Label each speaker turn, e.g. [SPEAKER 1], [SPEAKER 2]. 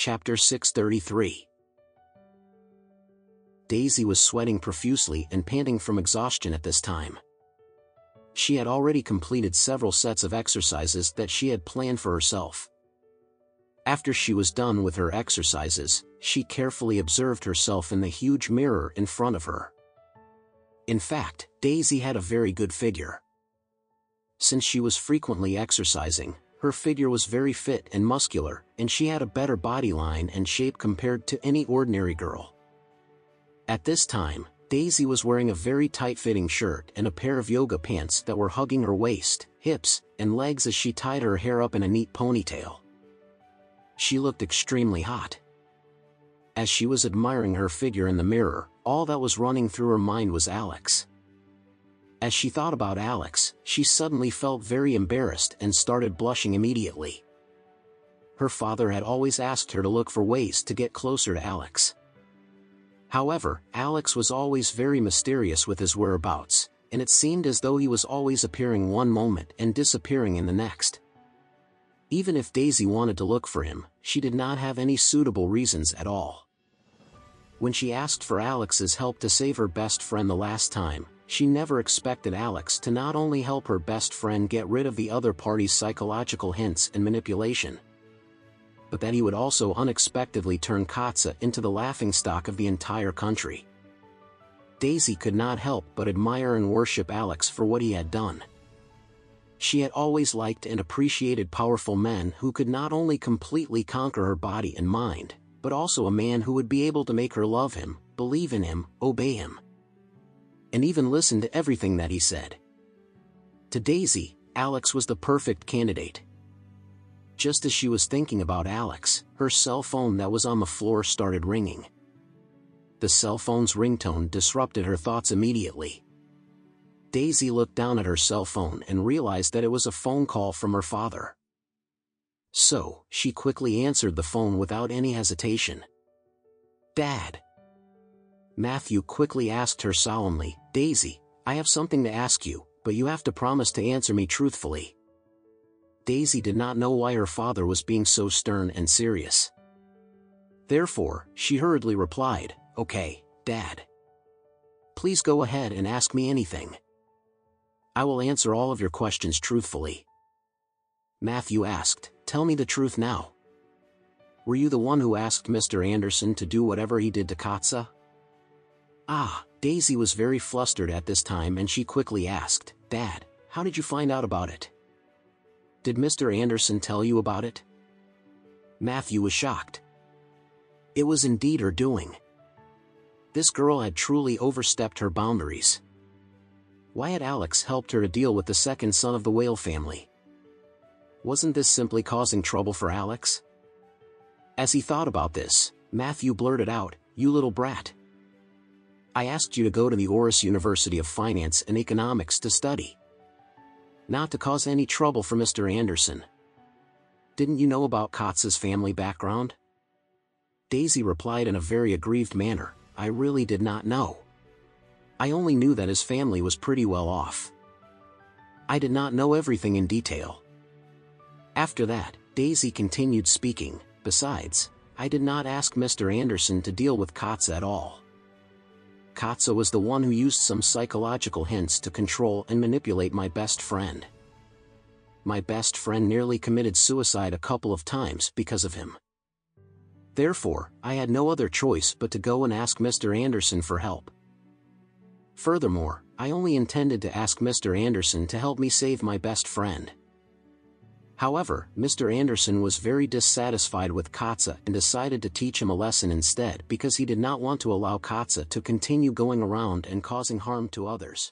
[SPEAKER 1] Chapter 633. Daisy was sweating profusely and panting from exhaustion at this time. She had already completed several sets of exercises that she had planned for herself. After she was done with her exercises, she carefully observed herself in the huge mirror in front of her. In fact, Daisy had a very good figure. Since she was frequently exercising, her figure was very fit and muscular, and she had a better body line and shape compared to any ordinary girl. At this time, Daisy was wearing a very tight-fitting shirt and a pair of yoga pants that were hugging her waist, hips, and legs as she tied her hair up in a neat ponytail. She looked extremely hot. As she was admiring her figure in the mirror, all that was running through her mind was Alex. As she thought about Alex, she suddenly felt very embarrassed and started blushing immediately. Her father had always asked her to look for ways to get closer to Alex. However, Alex was always very mysterious with his whereabouts, and it seemed as though he was always appearing one moment and disappearing in the next. Even if Daisy wanted to look for him, she did not have any suitable reasons at all. When she asked for Alex's help to save her best friend the last time, she never expected Alex to not only help her best friend get rid of the other party's psychological hints and manipulation, but that he would also unexpectedly turn Katja into the laughingstock of the entire country. Daisy could not help but admire and worship Alex for what he had done. She had always liked and appreciated powerful men who could not only completely conquer her body and mind, but also a man who would be able to make her love him, believe in him, obey him, and even listen to everything that he said. To Daisy, Alex was the perfect candidate. Just as she was thinking about Alex, her cell phone that was on the floor started ringing. The cell phone's ringtone disrupted her thoughts immediately. Daisy looked down at her cell phone and realized that it was a phone call from her father. So, she quickly answered the phone without any hesitation. "Dad?" Matthew quickly asked her solemnly, "Daisy, I have something to ask you, but you have to promise to answer me truthfully." Daisy did not know why her father was being so stern and serious. Therefore, she hurriedly replied, "Okay, Dad. Please go ahead and ask me anything. I will answer all of your questions truthfully." Matthew asked, "Tell me the truth now. Were you the one who asked Mr. Anderson to do whatever he did to Katja?" Daisy was very flustered at this time and she quickly asked, "Dad, how did you find out about it? Did Mr. Anderson tell you about it?" Matthew was shocked. It was indeed her doing. This girl had truly overstepped her boundaries. Why had Alex helped her to deal with the second son of the Whale family? Wasn't this simply causing trouble for Alex? As he thought about this, Matthew blurted out, "You little brat. I asked you to go to the Oris University of Finance and Economics to study, not to cause any trouble for Mr. Anderson. Didn't you know about Katja's family background?" Daisy replied in a very aggrieved manner, "I really did not know. I only knew that his family was pretty well off. I did not know everything in detail." After that, Daisy continued speaking, "Besides, I did not ask Mr. Anderson to deal with Katja at all. Katja was the one who used some psychological hints to control and manipulate my best friend. My best friend nearly committed suicide a couple of times because of him. Therefore, I had no other choice but to go and ask Mr. Anderson for help. Furthermore, I only intended to ask Mr. Anderson to help me save my best friend. However, Mr. Anderson was very dissatisfied with Katja and decided to teach him a lesson instead because he did not want to allow Katja to continue going around and causing harm to others."